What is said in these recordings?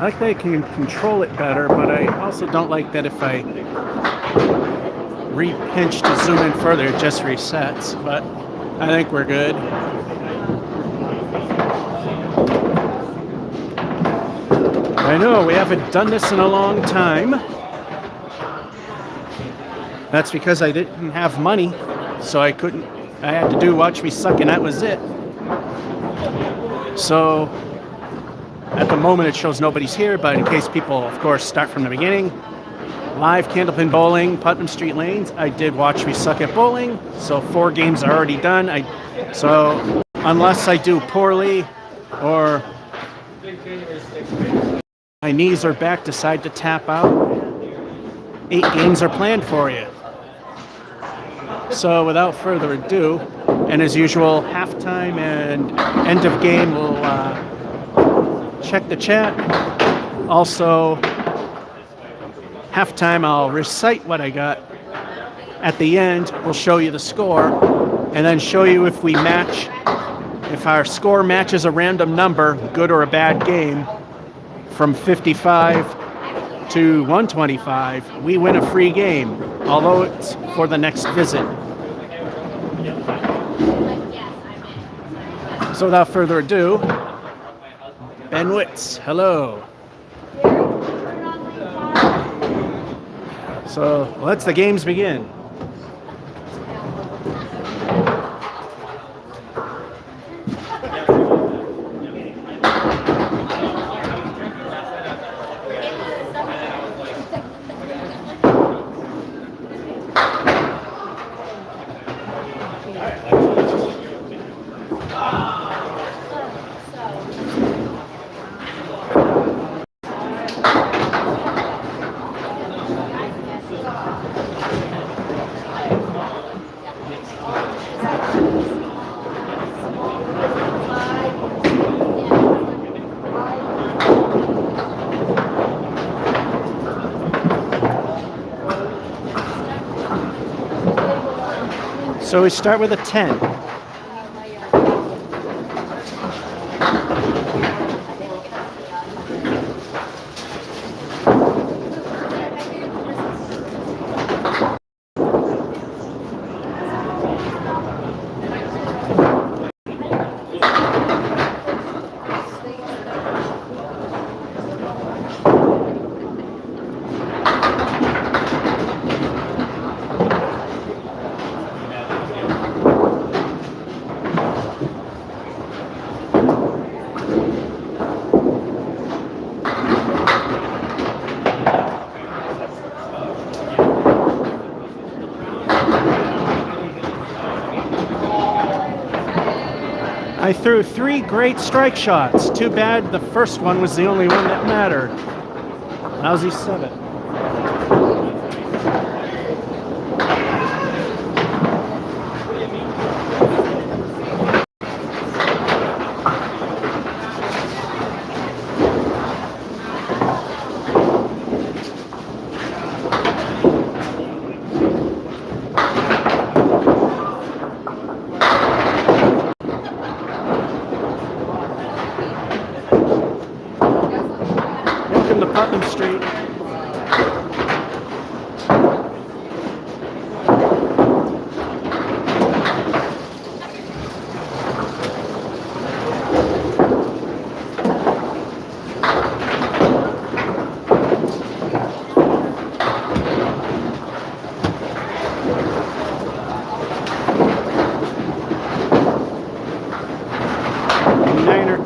like that I can control it better, but I also don't like that if I re-pinch to zoom in further, it just resets. But I think we're good. I know we haven't done this in a long time. That's because I didn't have money, so I had to do Watch Me Suck, and that was it. So at the moment it shows nobody's here, but in case people, of course, start from the beginning, live Candlepin Bowling, Putnam Street Lanes. I did Watch Me Suck at Bowling, so 4 games are already done. So unless I do poorly or my knees or back decide to tap out, 8 games are planned for you. So without further ado, and as usual, halftime and end of game, we'll check the chat. Also, halftime, I'll recite what I got. At the end, we'll show you the score, and then show you if we match, if our score matches a random number, good or a bad game, from 55 to 125, we win a free game, although it's for the next visit. So without further ado, Ben Witz, hello. So let's the games begin. So we start with a 10. I threw 3 great strike shots. Too bad the first one was the only one that mattered. Lousy 7. Welcome to Putnam Street. Niner.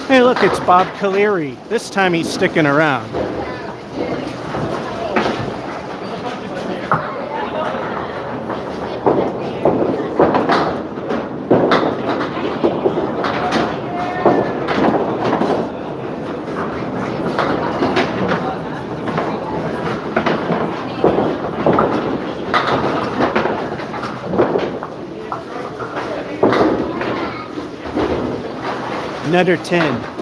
Hey, look, it's Bob Caleri. This time he's sticking around. Another 10.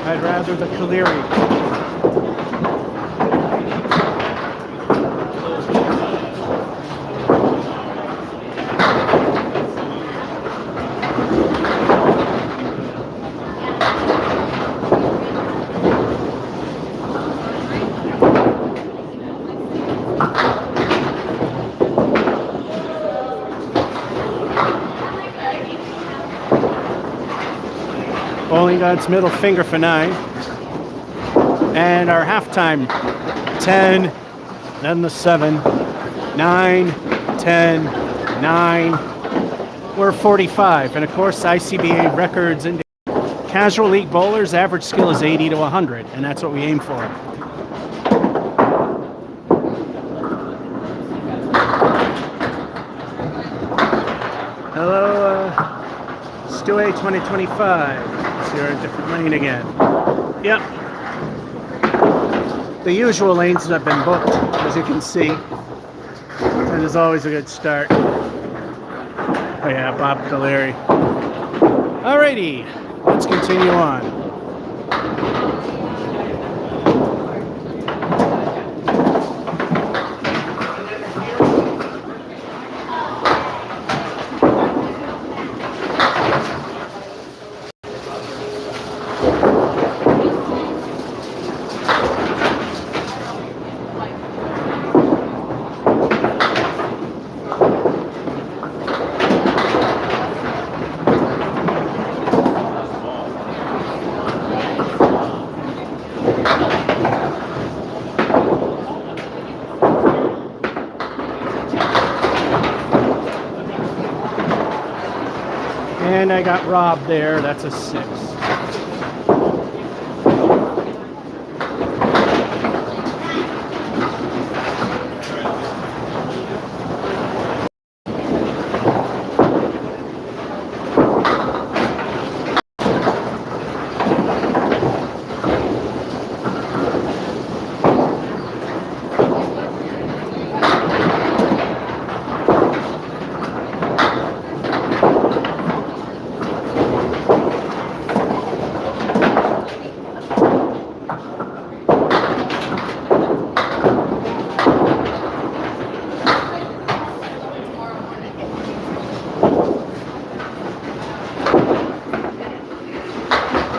I'd rather the Caleri. Bowling God's middle finger for 9. And our halftime, 10, then the 7, 9, 10, 9. We're 45. And of course, ICBA records and casual league bowlers, average skill is 80 to 100, and that's what we aim for. Hello, Stu A 2025. So you're in a different lane again. Yep. The usual lanes have been booked, as you can see. And there's always a good start. Oh yeah, Bob Caleri. Alrighty, let's continue on. And I got robbed there. That's a 6.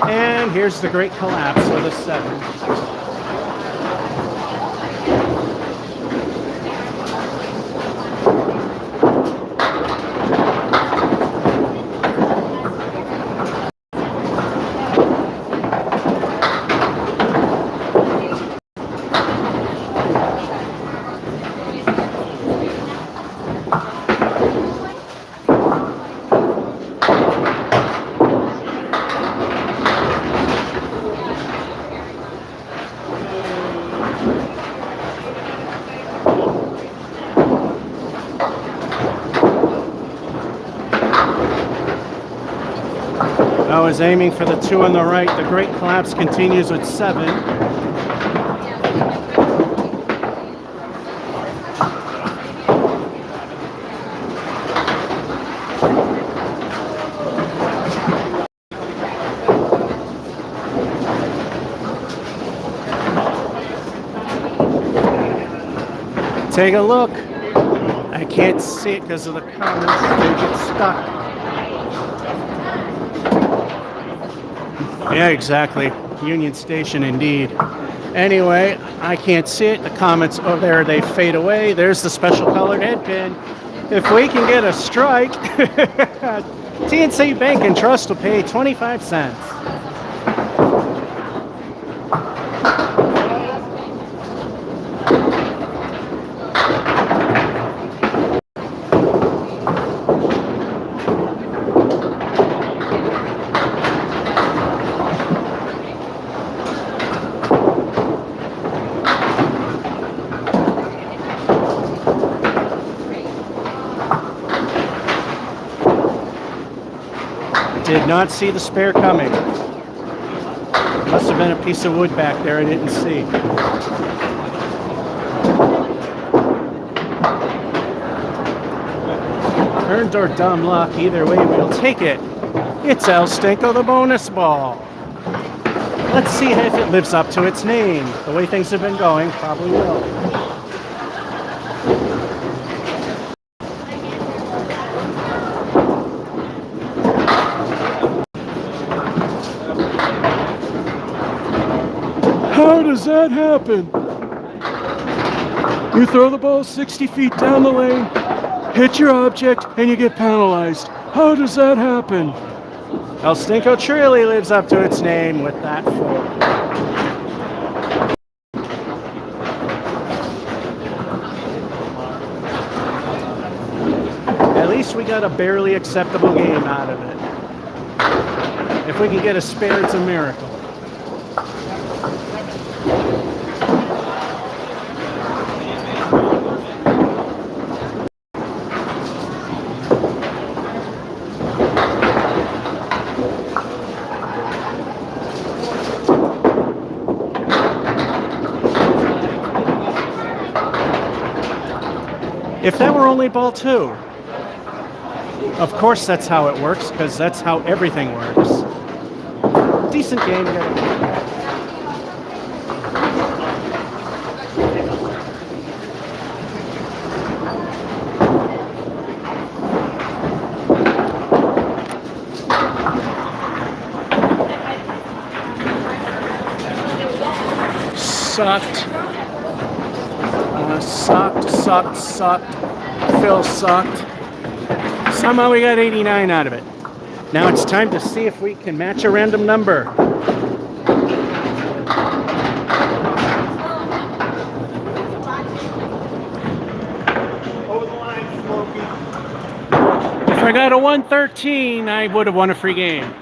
And here's the great collapse with a 7. I was aiming for the 2 on the right. The great collapse continues with 7. Take a look. I can't see it because of the comments. They get stuck. Yeah, exactly. Union Station, indeed. Anyway, I can't see it. The comments, oh, there they fade away. There's the special colored head pin. If we can get a strike, TNC Bank and Trust will pay 25 cents. Did not see the spare coming. Must have been a piece of wood back there I didn't see. Earned or dumb luck, either way we'll take it. It's El Stinko, the bonus ball. Let's see if it lives up to its name. The way things have been going, probably will. How does that happen? You throw the ball 60 feet down the lane, hit your object, and you get penalized. How does that happen? El Stinko truly lives up to its name with that 4. At least we got a barely acceptable game out of it. If we can get a spare, it's a miracle. If that were only ball 2, of course that's how it works, because that's how everything works. Decent game. Sucked. Sucked. Phil sucked. Somehow we got 89 out of it. Now it's time to see if we can match a random number. If I got a 113, I would have won a free game.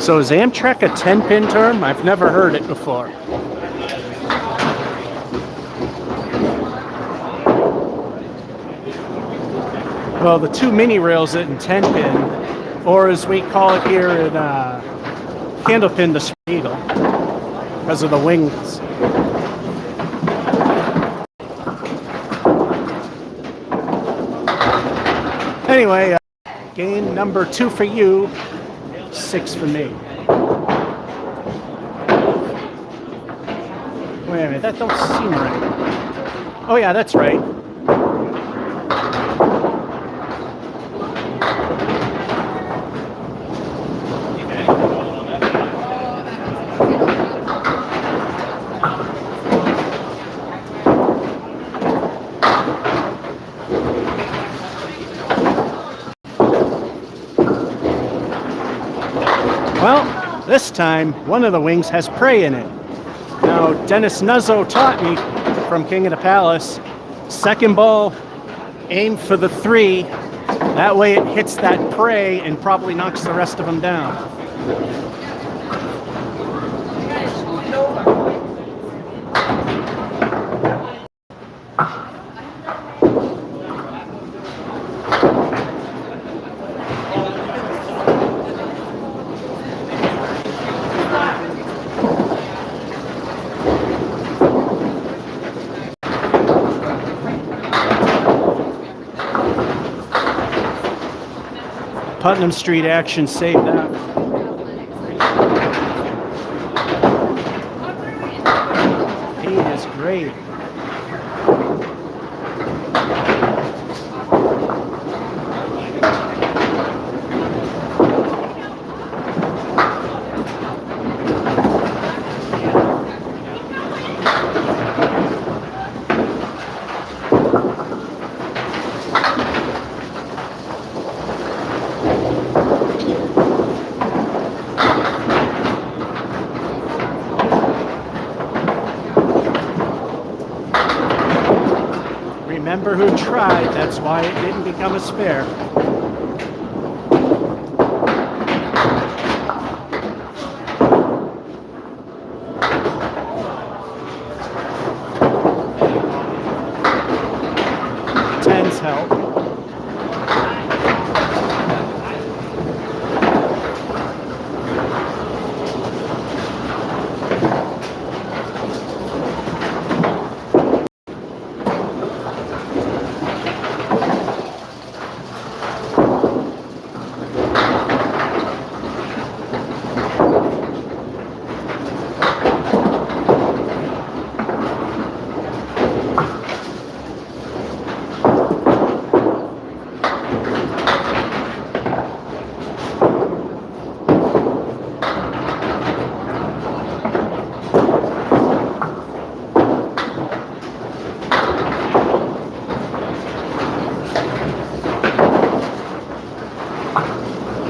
So is Amtrak a 10-pin term? I've never heard it before. Well, the 2 mini rails in 10-pin, or as we call it here in Candlepin, the Eagle, because of the wings. Anyway, game number 2 for you. 6 for me. Wait a minute, that don't seem right. Oh yeah, that's right. Well, this time, one of the wings has prey in it. Now, Dennis Nuzzo taught me from King of the Palace, second ball, aim for the 3. That way it hits that prey and probably knocks the rest of them down. Putnam Street action saved that. He is great. Remember who tried, that's why it didn't become a spare. help.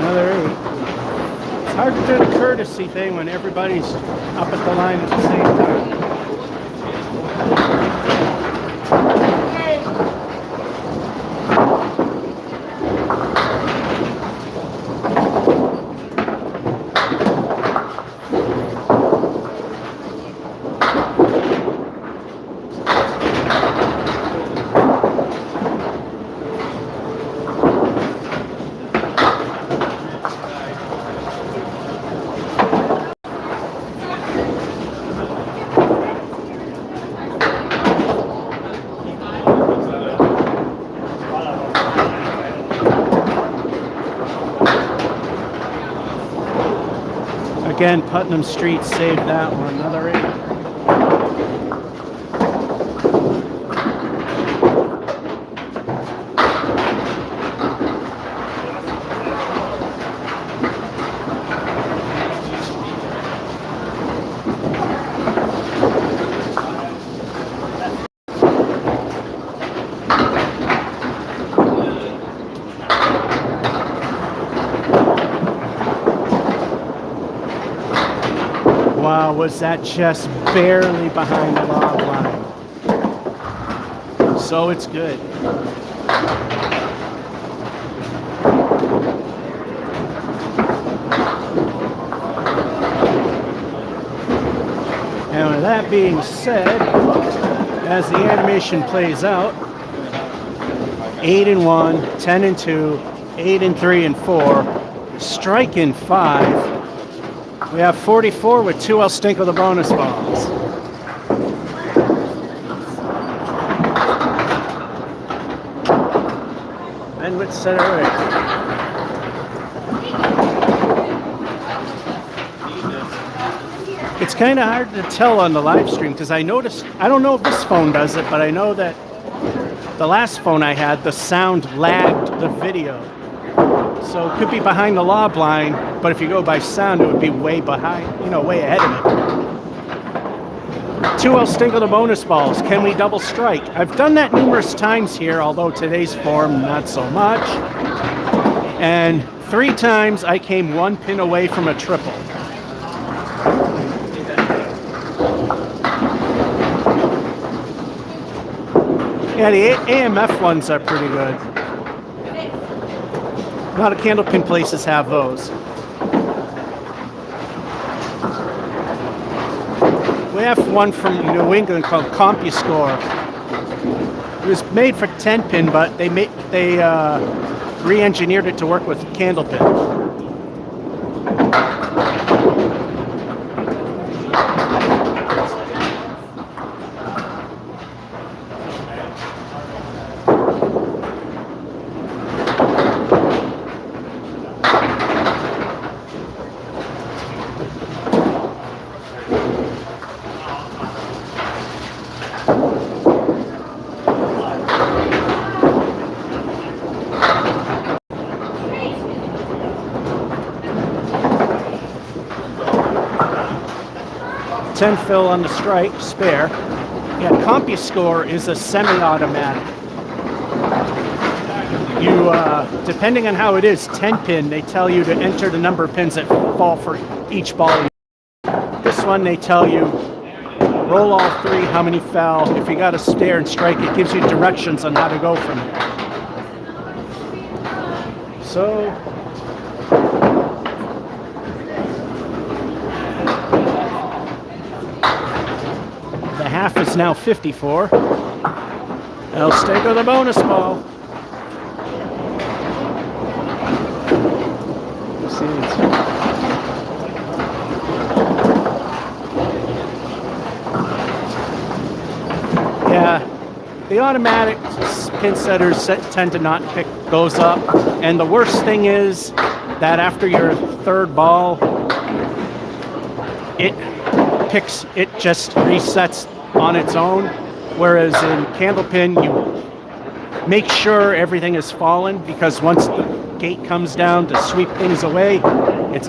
Another 8. It's hard to do the courtesy thing when everybody's up at the line at the same time. Again, Putnam Street saved that one. Another 8. Wow, was that just barely behind the log line. So it's good. And with that being said, as the animation plays out, 8-1, 10-2, 8-3 and 4, strike in 5. We have 44 with 2 El Stinko the bonus balls. And with center right. It's kind of hard to tell on the live stream because I noticed, I don't know if this phone does it, but I know that the last phone I had, the sound lagged the video. So it could be behind the log line, but if you go by sound, it would be way behind, way ahead of it. 2 El Stinko the bonus balls. Can we double strike? I've done that numerous times here, although today's form, not so much. And 3 times I came 1 pin away from a triple. Yeah, the AMF ones are pretty good. A lot of Candlepin places have those. We have one from New England called CompuScore. It was made for 10-pin, but they re-engineered it to work with Candlepin. Ten fill on the strike, spare. Yeah, CompuScore is a semi-automatic. You, depending on how it is, 10-pin, they tell you to enter the number of pins that fall for each ball. This one, they tell you, roll all 3, how many fell. If you got a stare and strike, it gives you directions on how to go from there. So, the half is now 54. El Stinko the bonus ball. scenes. Yeah, the automatic pin setters tend to not pick those up. And the worst thing is that after your third ball, it just resets on its own. Whereas in Candlepin, you make sure everything is fallen, because once the gate comes down to sweep things away, its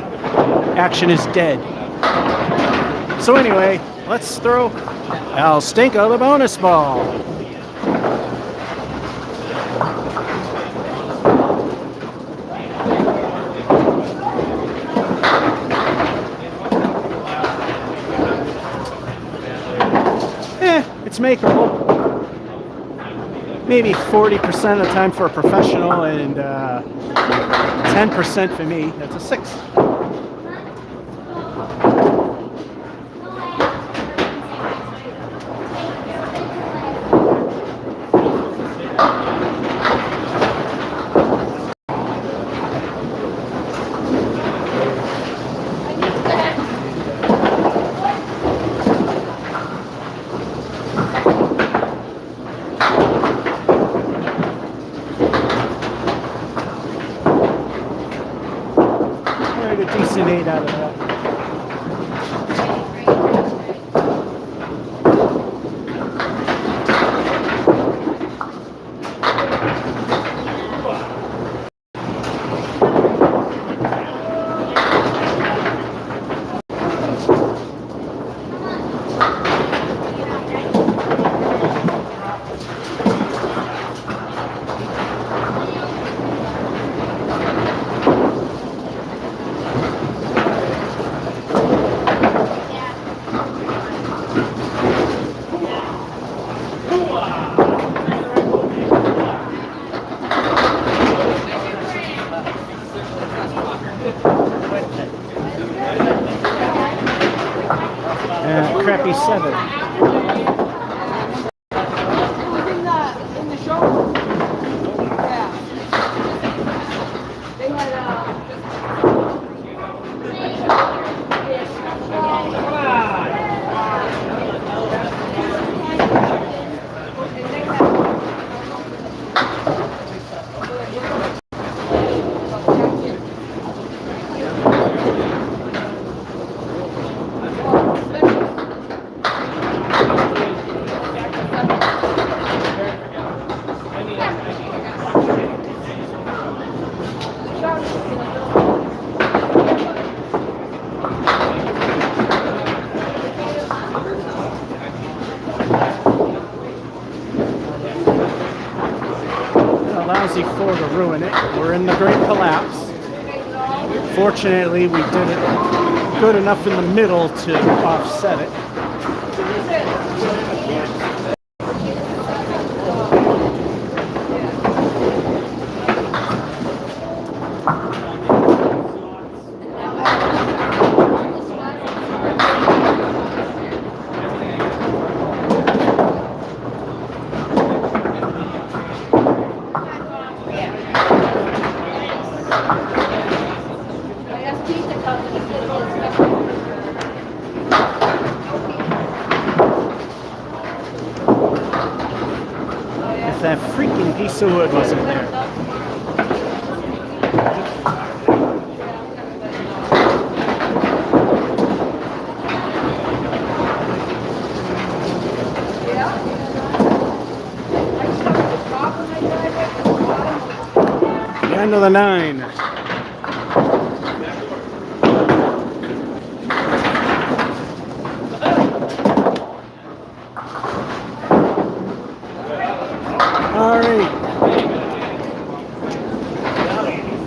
action is dead. So anyway, let's throw El Stinko the bonus ball. It's makeable. Maybe 40% of the time for a professional and 10% for me. That's a 6. A decent 8 out of that. Crappy 7. Lousy 4 to ruin it. We're in the great collapse. Fortunately, we did it good enough in the middle to offset it. If that freaking piece of wood wasn't there. The end of the 9.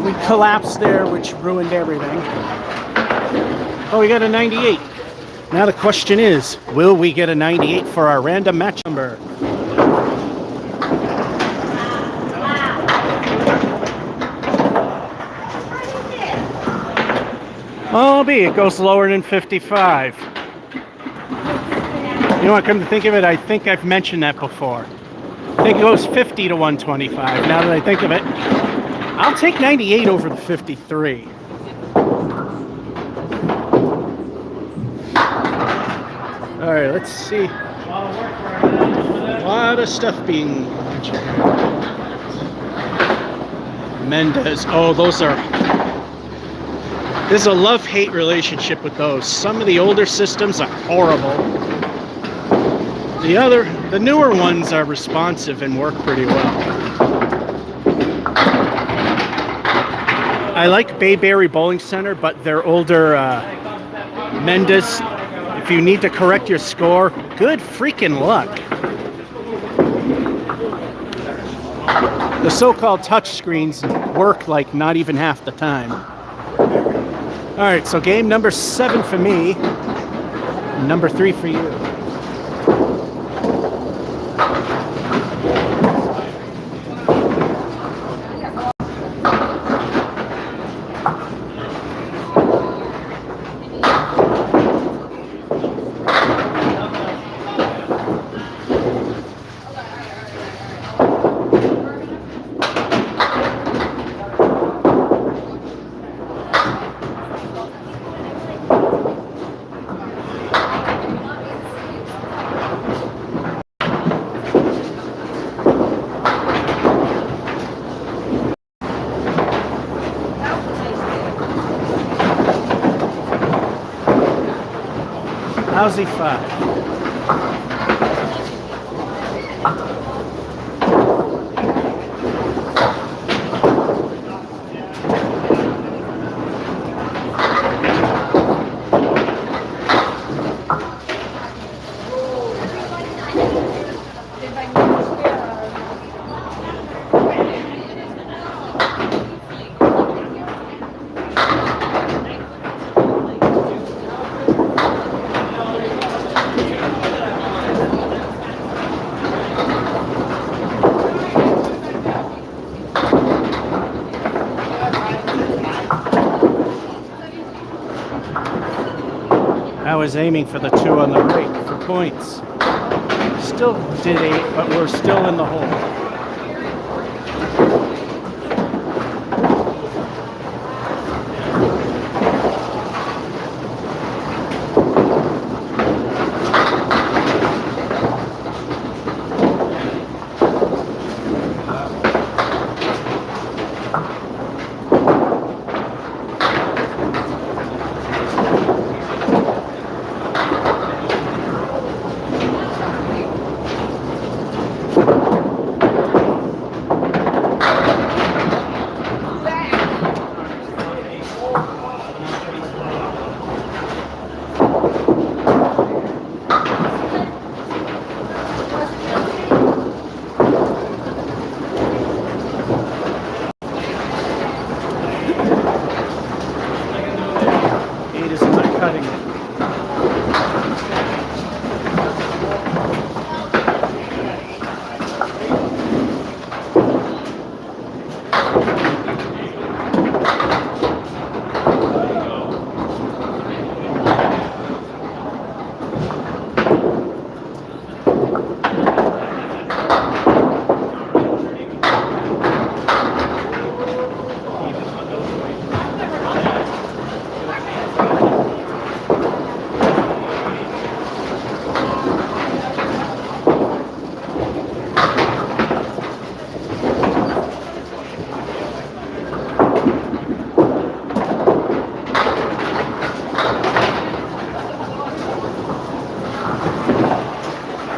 We collapsed there, which ruined everything. Oh, we got a 98. Now the question is, will we get a 98 for our random match number? Oh, it goes lower than 55. You know what, come to think of it, I think I've mentioned that before. I think it goes 50 to 125, now that I think of it. I'll take 98 over the 53. All right, let's see. A lot of stuff being mentioned here. Mendez. Oh, those are. There's a love-hate relationship with those. Some of the older systems are horrible. The newer ones are responsive and work pretty well. I like Bayberry Bowling Center, but their older Mendez, if you need to correct your score, good freaking luck. The so-called touch screens work like not even half the time. All right, so game number 7 for me, number 3 for you. Lousy 5. I was aiming for the 2 on the right for points. Still did 8, but we're still in the hole.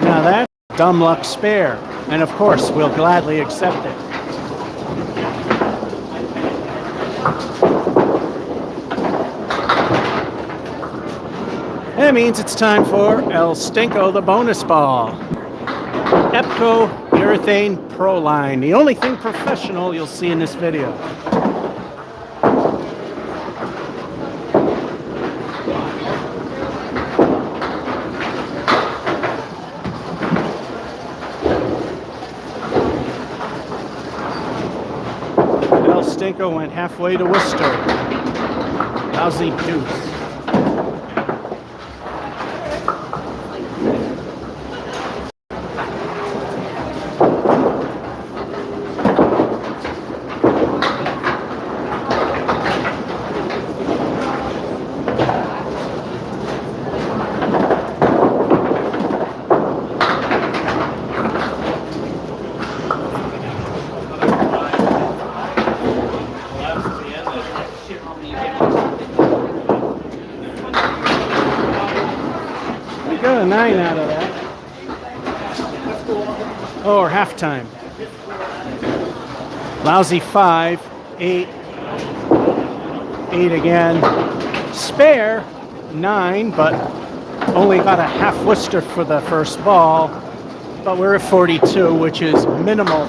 Now that's dumb luck spare, and of course we'll gladly accept it. That means it's time for El Stinko, the bonus ball. Epco Urethane Pro Line, the only thing professional you'll see in this video. El Stinko went halfway to Worcester. Lousy deuce. 9 out of that. Oh, or halftime. Lousy 5, 8, 8 again. Spare 9, but only got a half Worcester for the first ball. But we're at 42, which is minimal.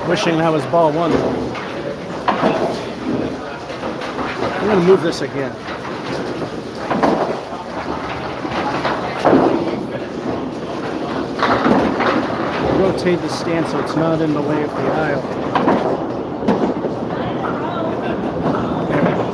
Wishing that was ball 1. I'm going to move this again. Rotate the stand so it's not in the way of the aisle. There we go.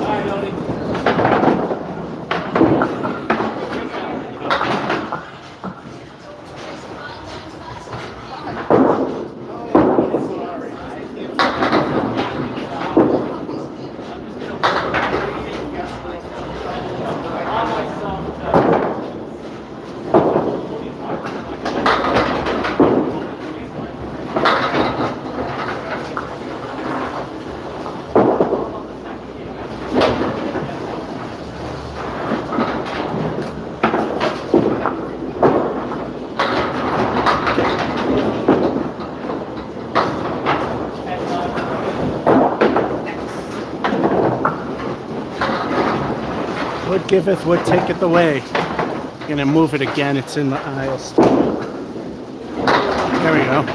Wood giveth, wood taketh away. Gonna move it again, it's in the aisles. There we go.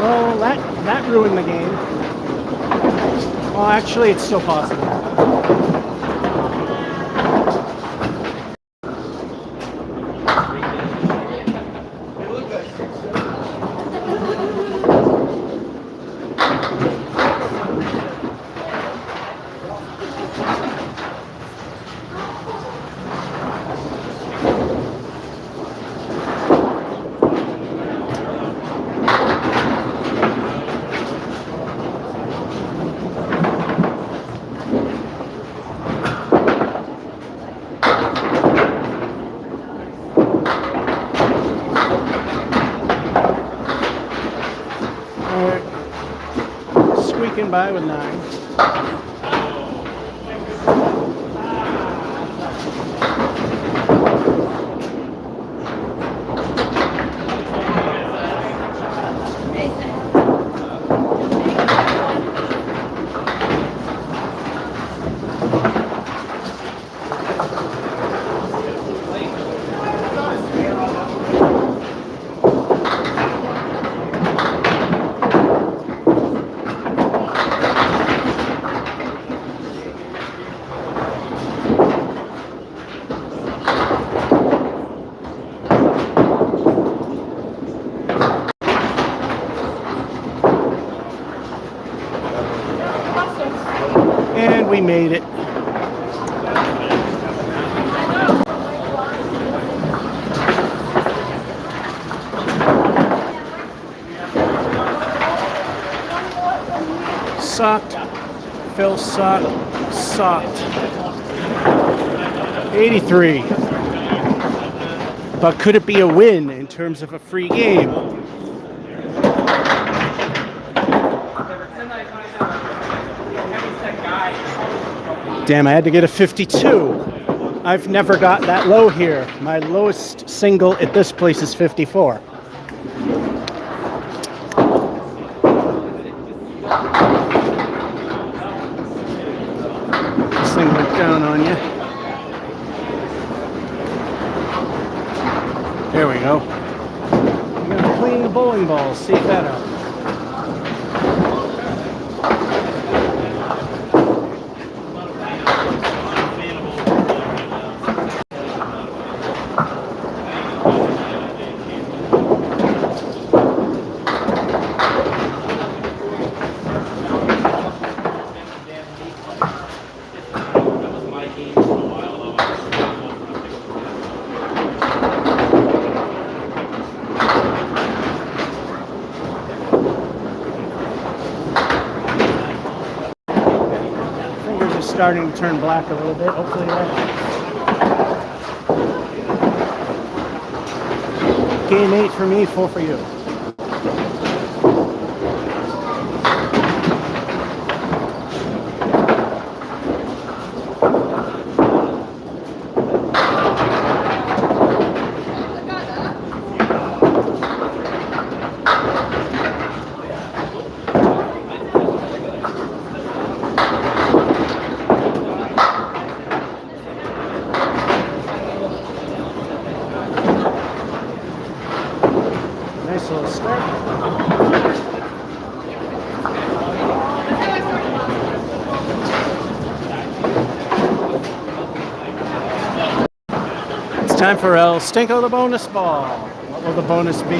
Well, that ruined the game. Well, actually, it's still possible. Squeaking by with 9. And we made it. Sucked. Phil sucked. Sucked. 83. But could it be a win in terms of a free game? Damn, I had to get a 52. I've never got that low here. My lowest single at this place is 54. This thing went down on you. There we go. I'm going to clean the bowling balls, see if that helps. Starting to turn black a little bit. Hopefully that. Game 8 for me, 4 for you. Nice little start. It's time for El Stinko the bonus ball. What will the bonus be?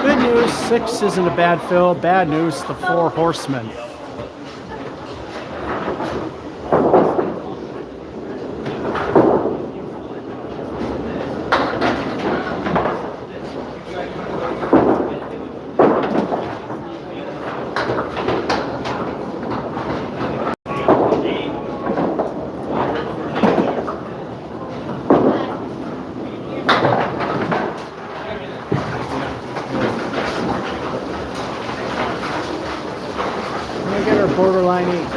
Good news, 6 isn't a bad fill. Bad news, the 4 horsemen. Get our borderline 8.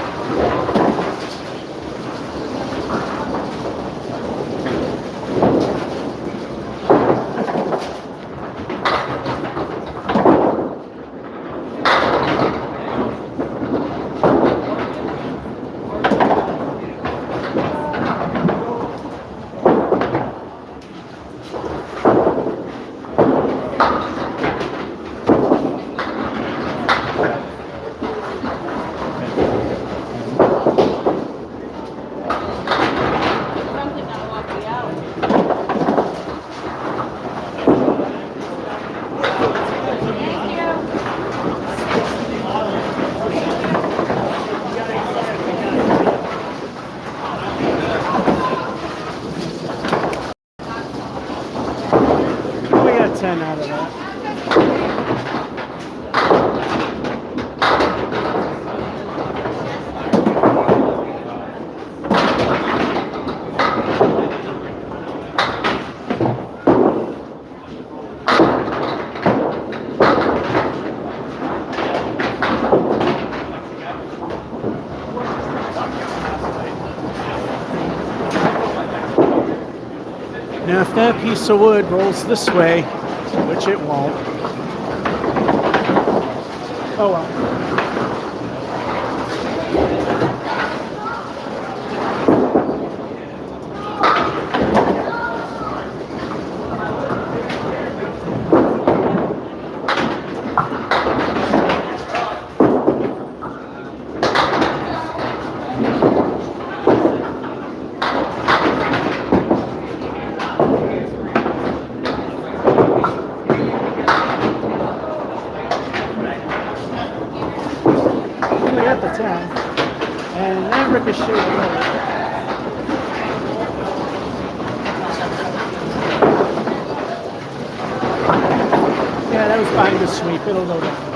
We got 10 out of that. Now, if that piece of wood rolls this way, which it won't. Oh well. At the 10, and that ricocheted away. That was behind the sweep. It'll go down.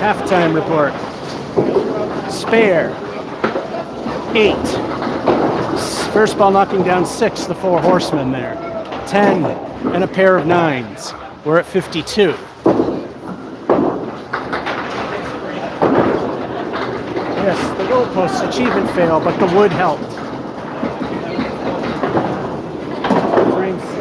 Halftime report. Spare 8. First ball knocking down 6, the 4 horsemen there. 10 and a pair of 9s. We're at 52. Yes, the goalpost achievement fail, but the wood helped. Frame 6.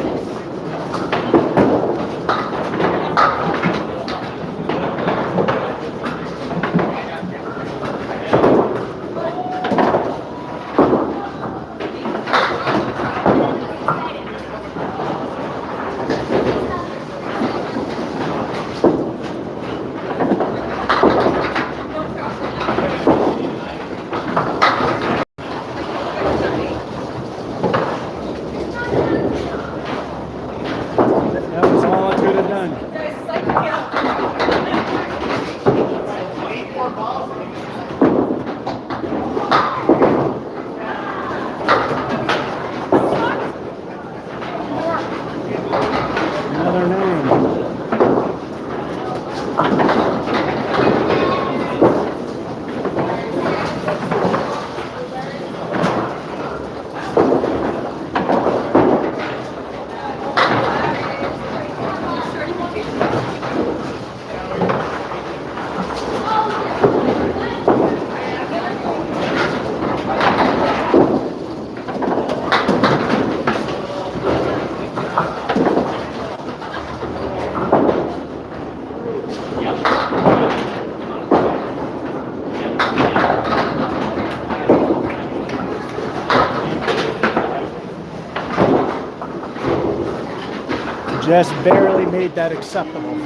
Just barely made that acceptable.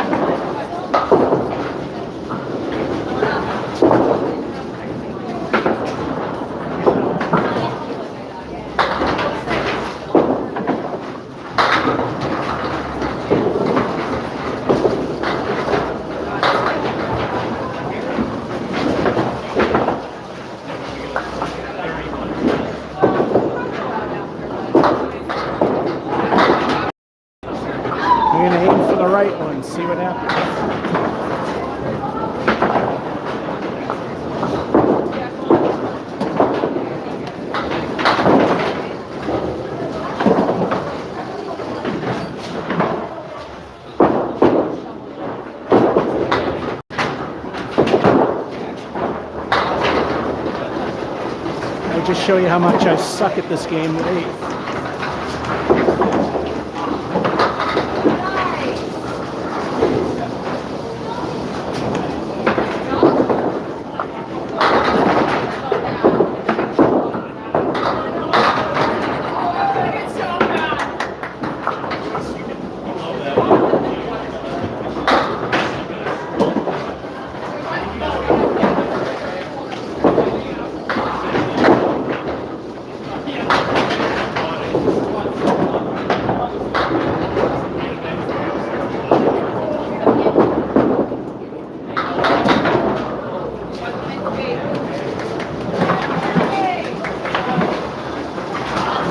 I'm going to aim for the right one, see what happens. I'll just show you how much I suck at this game with 8.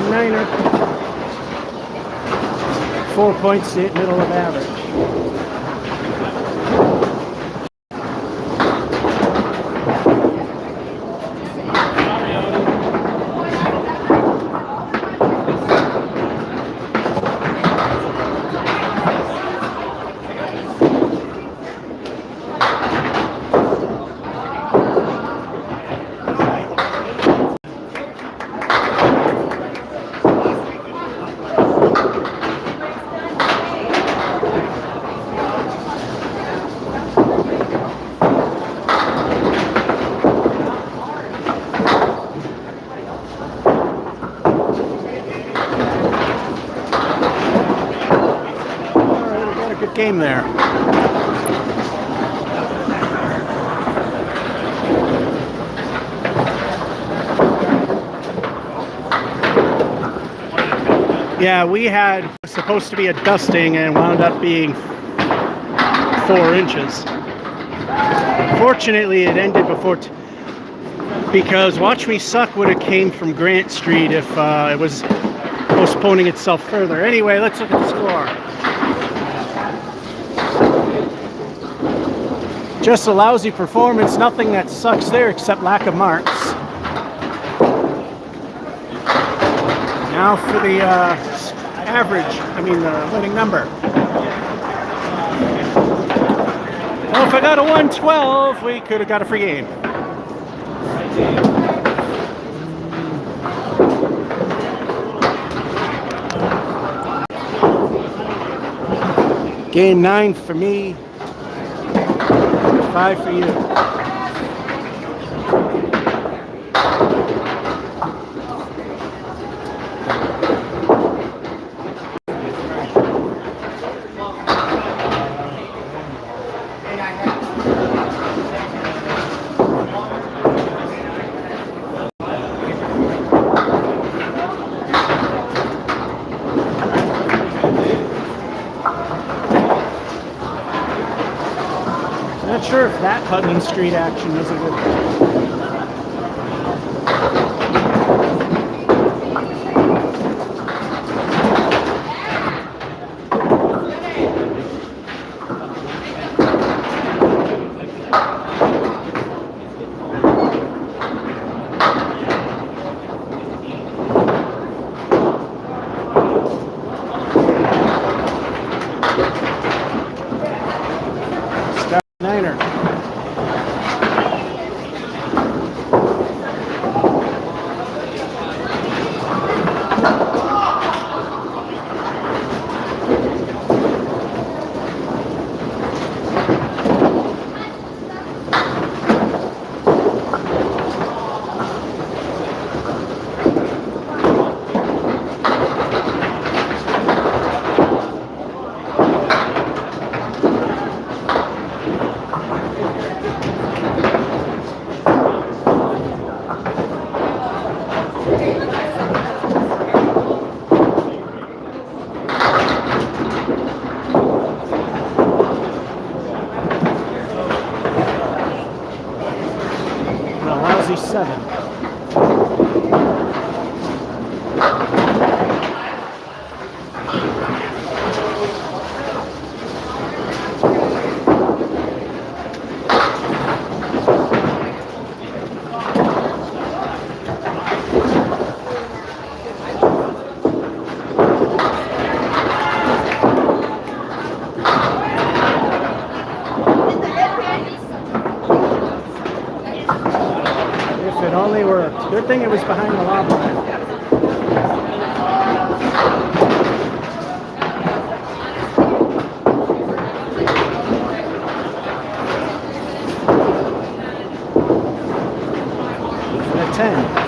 Niner. 4 points, middle of average. Game there. Yeah, we had supposed to be a dusting and wound up being 4 inches. Fortunately, it ended before because Watch Me Suck would have came from Grant Street if it was postponing itself further. Anyway, let's look at the score. Just a lousy performance, nothing that sucks there except lack of marks. Now for the the winning number. Well, if I got a 112, we could have got a free game. Game 9 for me. 5 for you. Not sure if that Putnam Street action was a good one. Niner. Lousy 7. If it only worked. Good thing it was behind the lob line. And a 10.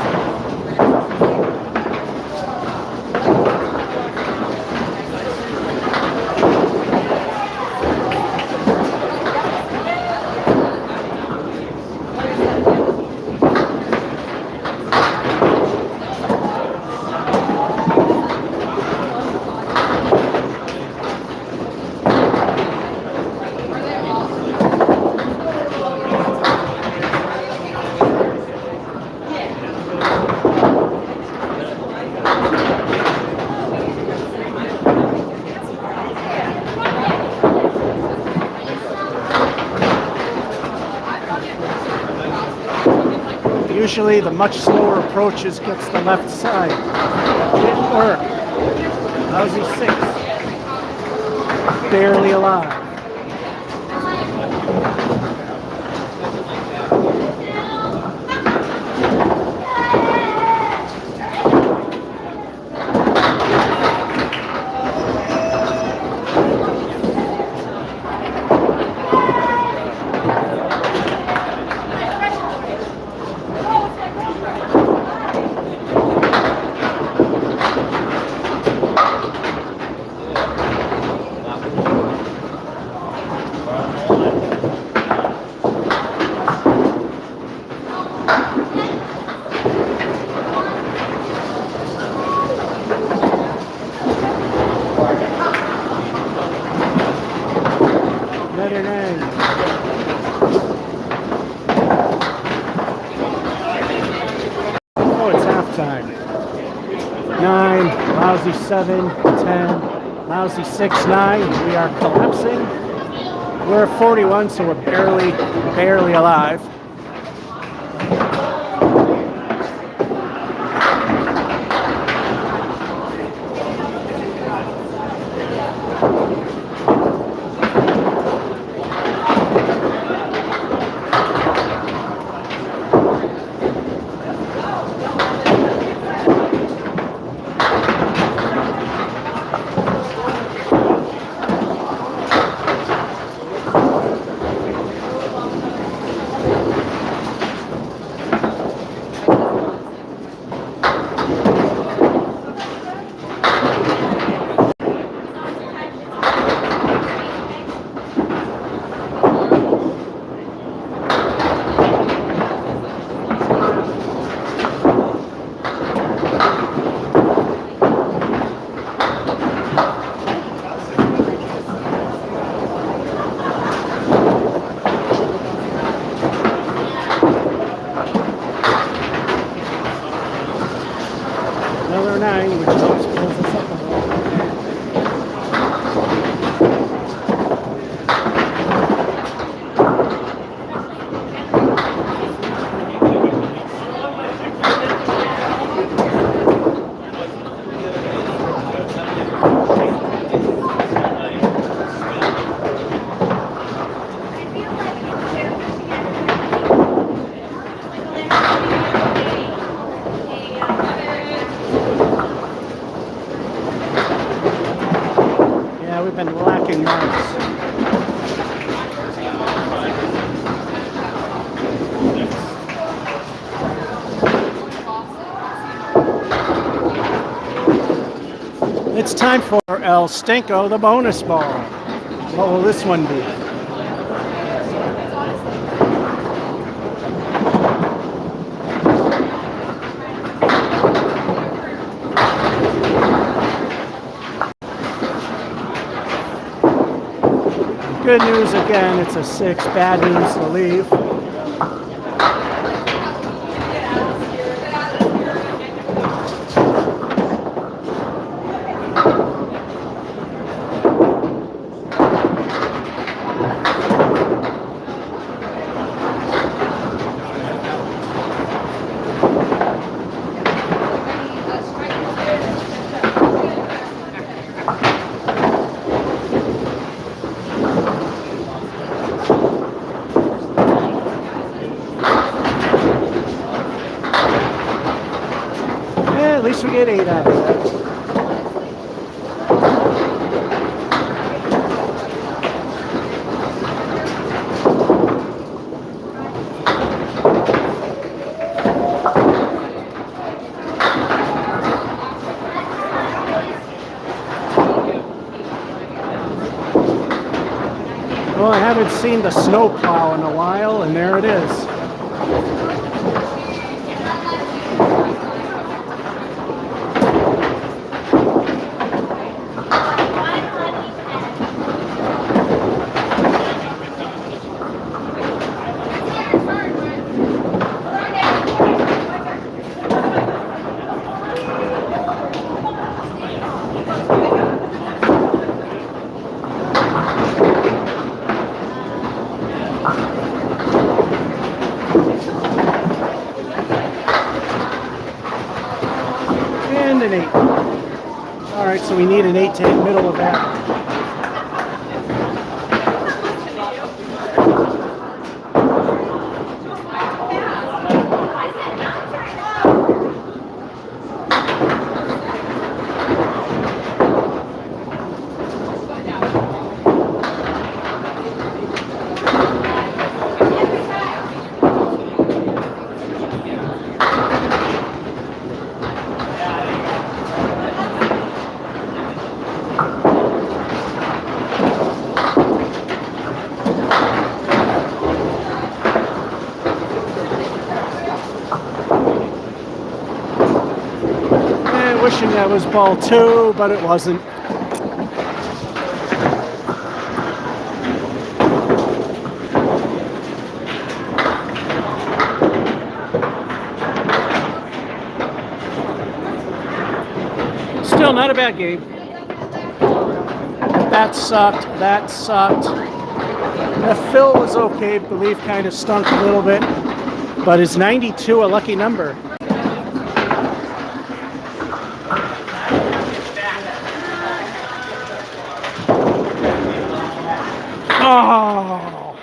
Actually, the much slower approach is gets the left side. Didn't work. Lousy 6. Barely alive. Letter 9. Oh, it's halftime. 9, lousy 7, 10, lousy 6, 9. We are collapsing. We're at 41, so we're barely alive. Another 9, which helps pulls us up a little. Yeah, we've been lacking marks. It's time for El Stinko, the bonus ball. What will this one be? Good news again, it's a 6. Bad news to leave. At least we get 8 out of that. Well, I haven't seen the snow plow in a while, and there it is. And an 8. All right, so we need an 8 to hit middle of that. Wishing that was ball 2, but it wasn't. Still not a bad game. That sucked. That sucked. The fill was okay. Belief kind of stunk a little bit. But is 92 a lucky number? Oh.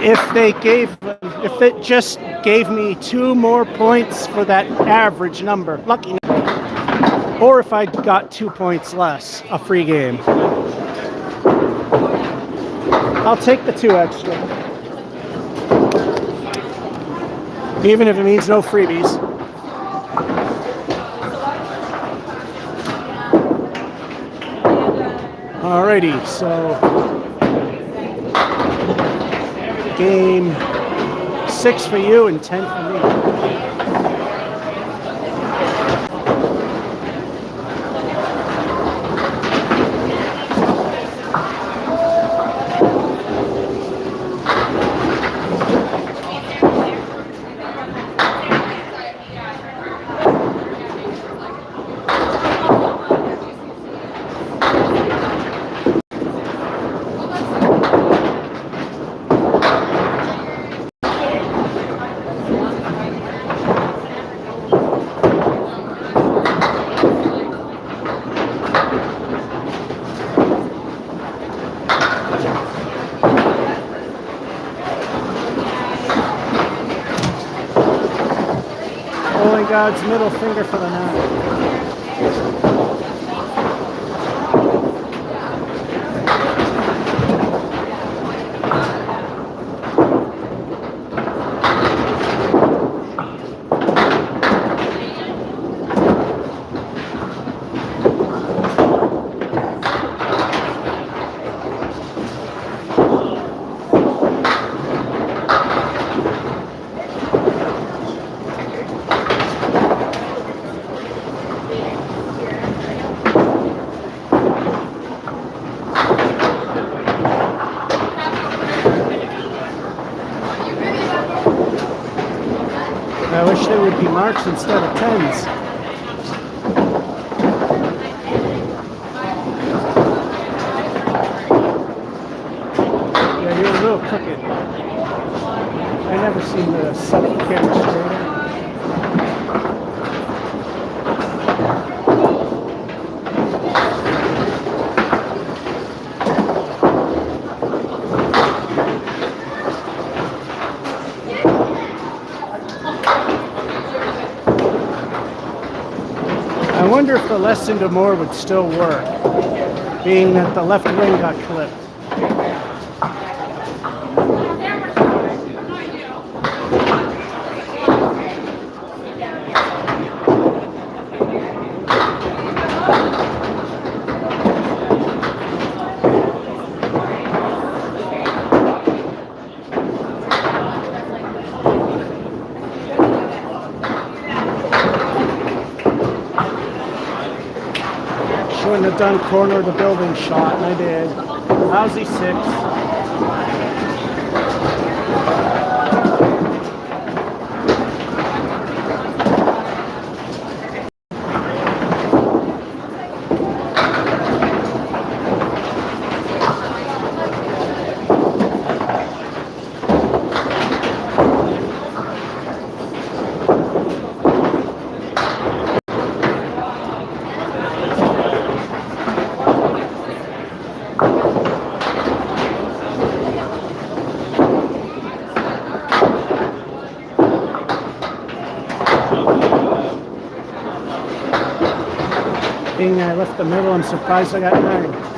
If it just gave me 2 more points for that average number, lucky number, or if I got 2 points less, a free game. I'll take the 2 extra. Even if it means no freebies. Alrighty, so game 6 for you and 10 for me. God's middle finger for the night. I wish they would be marks instead of 10s. Yeah, you're a little crooked. I never seen the set the camera straight in. I wonder if the less into more would still work, being that the left wing got clipped. Shouldn't have done corner of the building shot, and I did. Lousy 6. Being I left the middle, I'm surprised I got 9.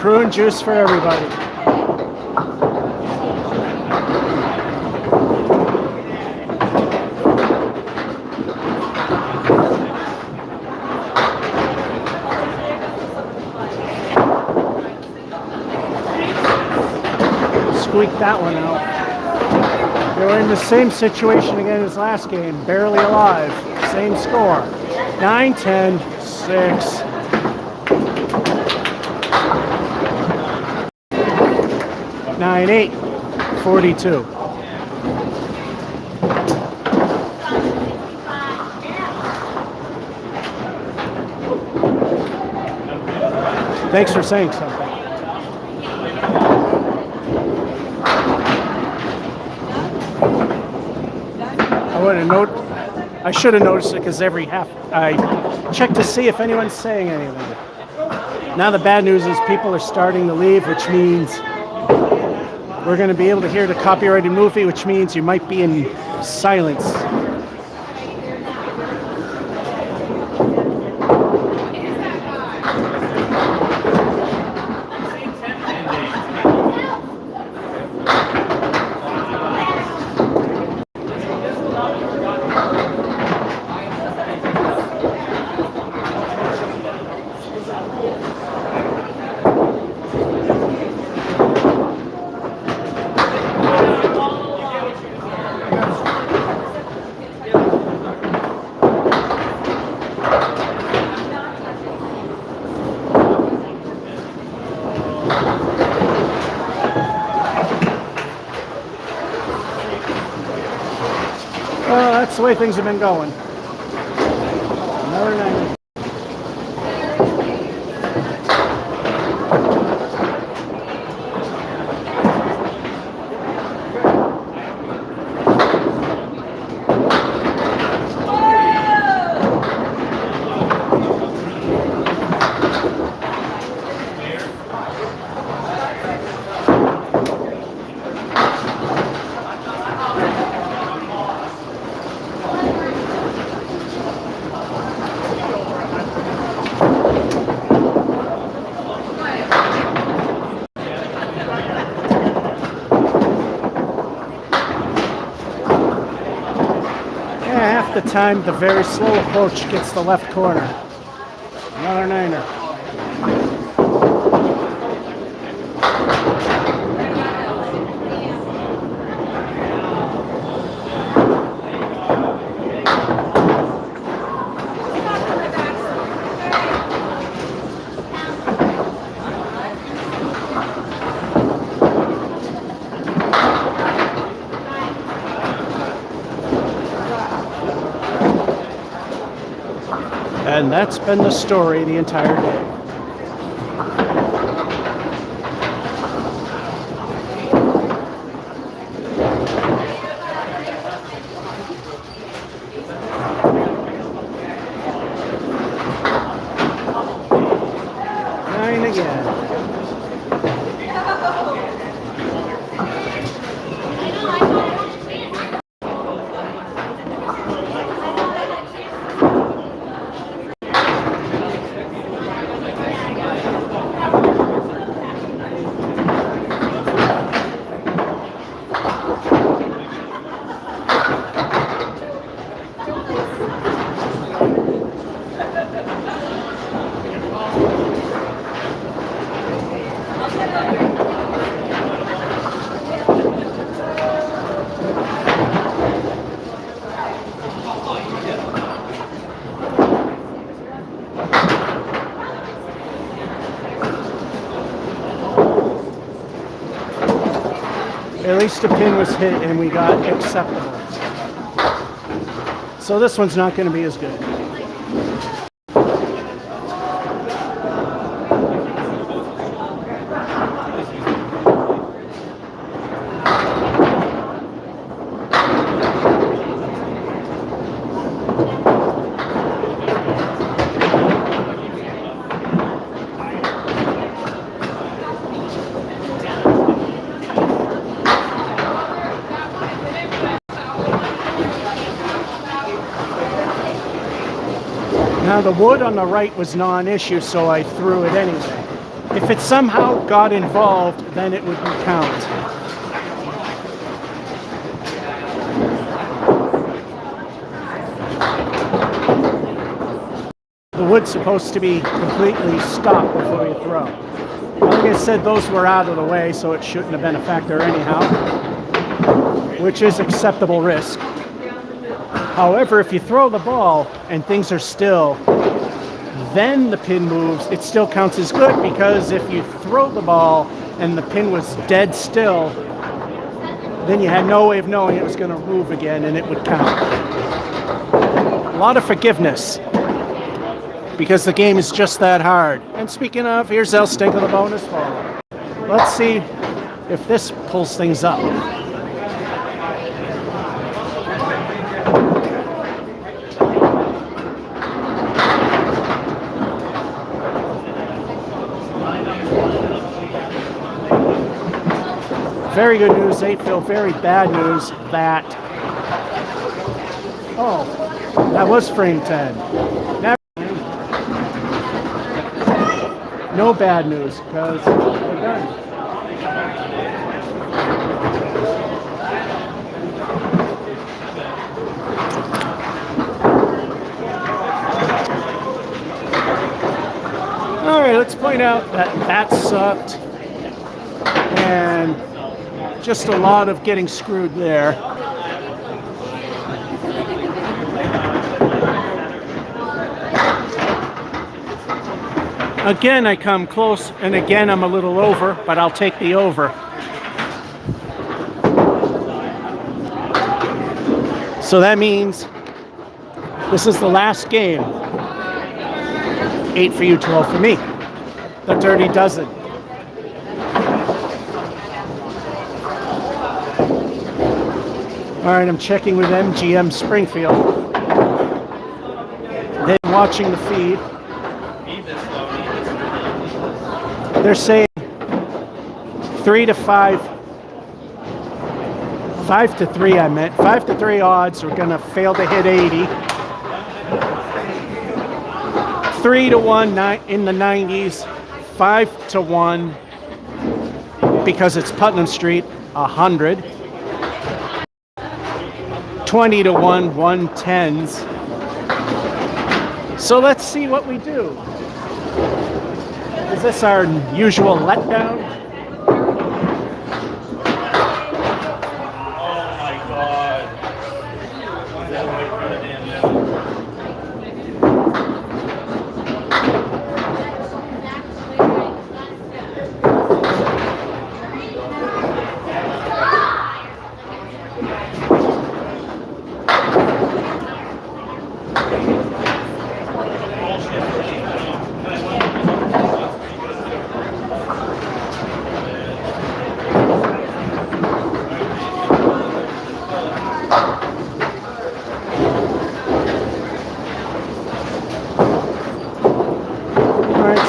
Prune juice for everybody. Squeak that one out. They're in the same situation again as last game. Barely alive. Same score. 9-10, 6. 9-8, 42. Thanks for saying something. I should have noticed it because every half I check to see if anyone's saying anything. Now the bad news is people are starting to leave, which means we're going to be able to hear the copyrighted movie, which means you might be in silence. That's the way things have been going. Another 9. The time the very slow approach gets the left corner. Another 9er. And that's been the story the entire day. Nine again. At least the pin was hit and we got acceptable. So this one's not going to be as good. Now the wood on the right was non-issue, so I threw it anyway. If it somehow got involved, then it would count. The wood's supposed to be completely stopped before you throw. Like I said, those were out of the way, so it shouldn't have been a factor anyhow, which is acceptable risk. However, if you throw the ball and things are still, then the pin moves, it still counts as good, because if you throw the ball and the pin was dead still, then you had no way of knowing it was going to move again, and it would count. A lot of forgiveness, because the game is just that hard. And speaking of, here's El Stink of the bonus ball. Let's see if this pulls things up. Very good news, 8-fill. Very bad news that, oh, that was frame 10. Never mind. No bad news, because we're done. All right, let's point out that that sucked, and just a lot of getting screwed there. Again, I come close, and again, I'm a little over, but I'll take the over. So that means this is the last game. 8 for you, 12 for me. The Dirty Dozen. All right, I'm checking with MGM Springfield. Then watching the feed. They're saying 3 to 5, 5 to 3 I meant. 5 to 3 odds are gonna fail to hit 80. 3 to 1 in the 90s. 5 to 1 because it's Putnam Street, 100. 20 to 1, 110s. So let's see what we do. Is this our usual letdown? Oh my God.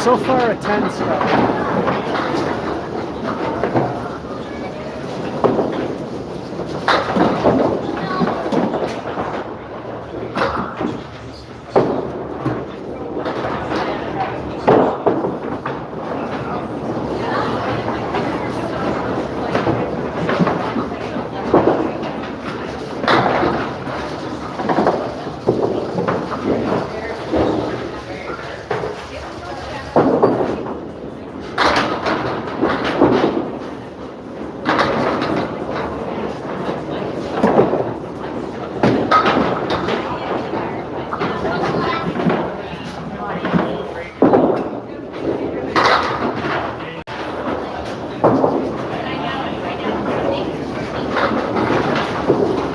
So far a 10 stuff.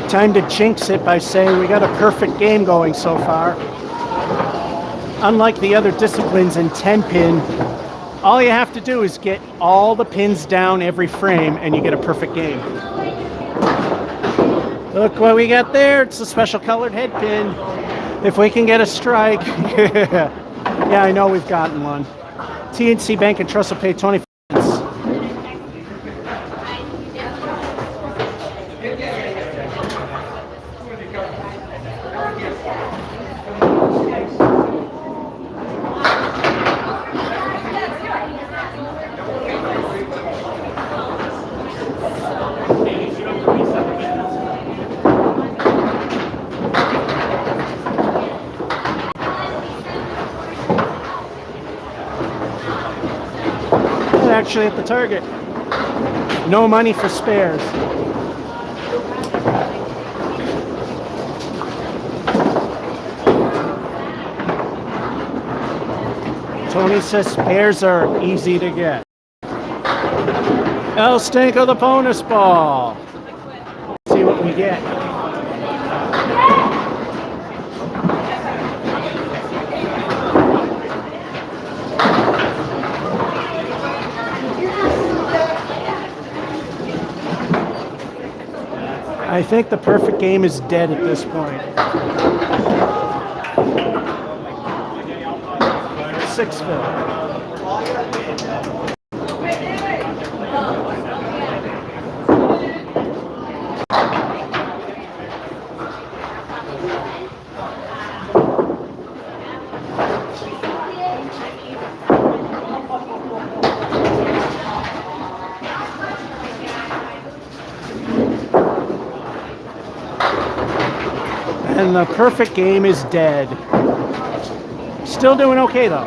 Time to jinx it by saying we got a perfect game going so far. Unlike the other disciplines in 10-pin, all you have to do is get all the pins down every frame and you get a perfect game. Look what we got there. It's a special colored head pin. If we can get a strike. Yeah, I know we've gotten one. TNC Bank and Trust will pay 25 cents. actually at the target. No money for spares. Tony says spares are easy to get. El Stanko the bonus ball. Let's see what we get. I think the perfect game is dead at this point. 6 fill. And the perfect game is dead. Still doing okay though.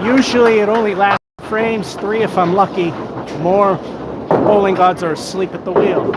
Usually it only lasts frames, 3 if I'm lucky. More bowling gods are asleep at the wheel.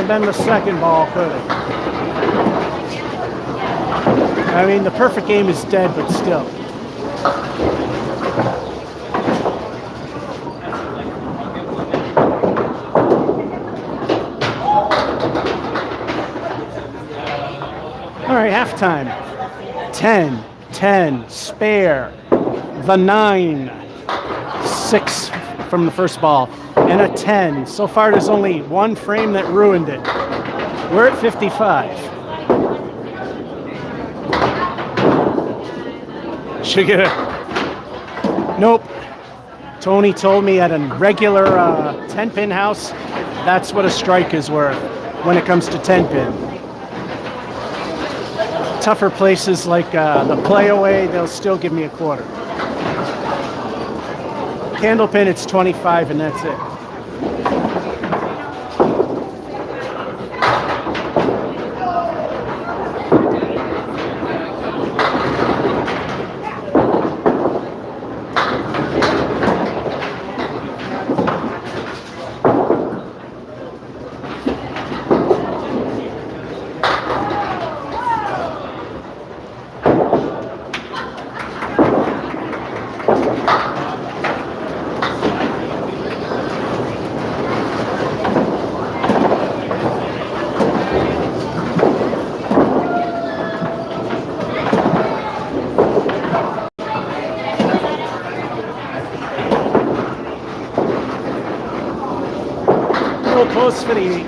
Been the second ball, could it? I mean, the perfect game is dead, but still. All right, halftime. 10, 10, spare, the 9, 6 from the first ball. And a 10. So far, there's only one frame that ruined it. We're at 55. Should get a... Nope. Tony told me at a regular 10-pin house, that's what a strike is worth when it comes to 10-pin. Tougher places like the Playaway, they'll still give me a quarter. Candlepin, it's 25 and that's it. Close for the 8.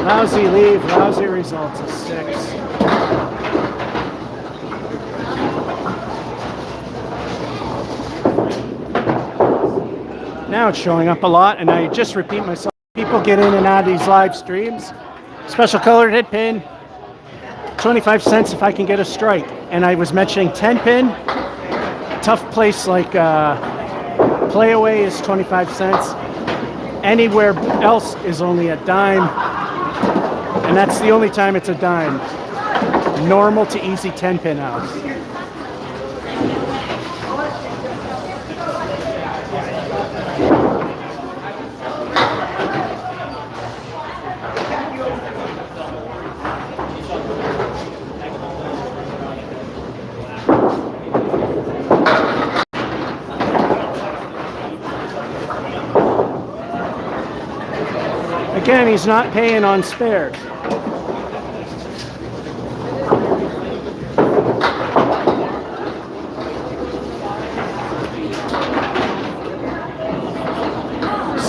Lousy leave, lousy results of 6. Now it's showing up a lot, and I just repeat myself. People get in and out of these live streams. Special colored hit pin, 25 cents if I can get a strike. And I was mentioning 10 pin. Tough place like Playaway is 25 cents. Anywhere else is only a dime, and that's the only time it's a dime. Normal to easy 10-pin house. Again, he's not paying on spares.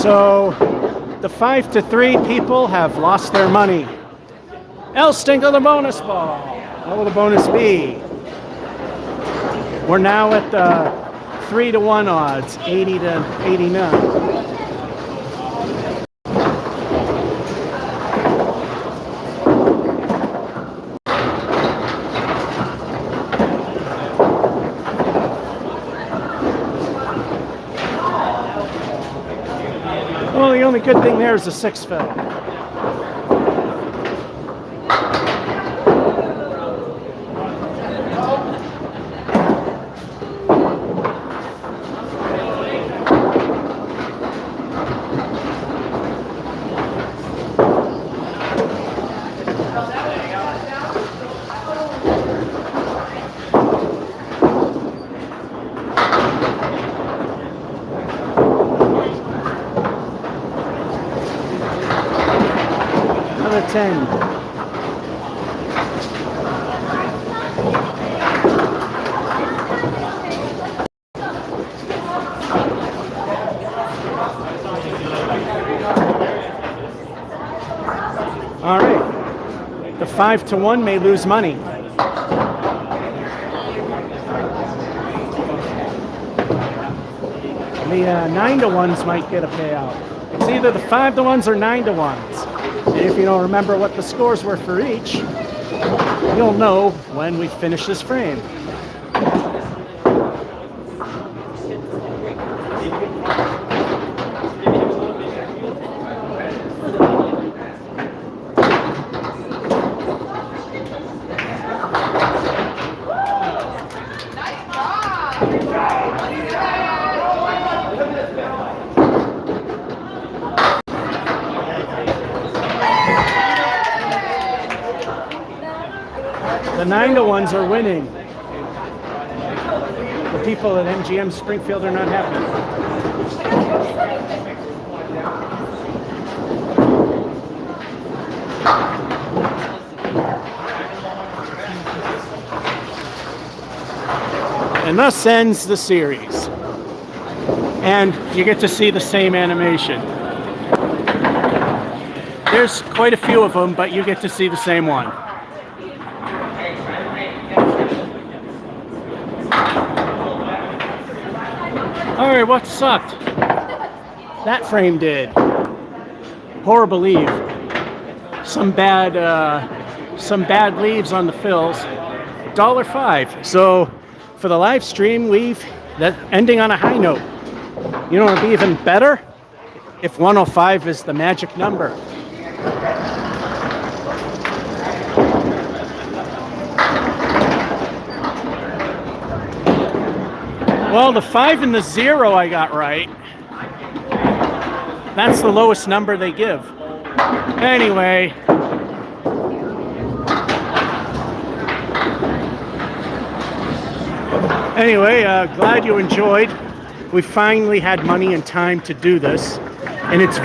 So the 5 to 3 people have lost their money. El Stinkle the bonus ball. What will the bonus be? We're now at the 3 to 1 odds, 80 to 89. Well, the only good thing there is the 6 fill. Another 10. All right. The 5 to 1 may lose money. The 9 to 1s might get a payout. It's either the 5 to 1s or 9 to 1s. And if you don't remember what the scores were for each, you'll know when we finish this frame. The 9 to 1s are winning. The people at MGM Springfield are not happy. And thus ends the series. And you get to see the same animation. There's quite a few of them, but you get to see the same one. All right, what sucked? That frame did. Horrible leave. Some bad leaves on the fills. $1.05. So for the live stream, that ending on a high note. You know, it'd be even better if 105 is the magic number. Well, the 5 and the 0 I got right. That's the lowest number they give. Anyway. Glad you enjoyed. We finally had money and time to do this. And it's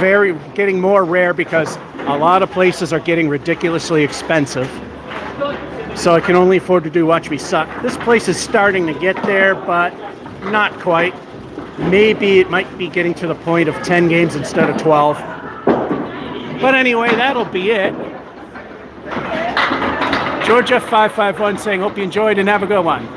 getting more rare because a lot of places are getting ridiculously expensive. So I can only afford to do Watch Me Suck. This place is starting to get there, but not quite. Maybe it might be getting to the point of 10 games instead of 12. But anyway, that'll be it. Georgia 551 saying, hope you enjoyed and have a good one.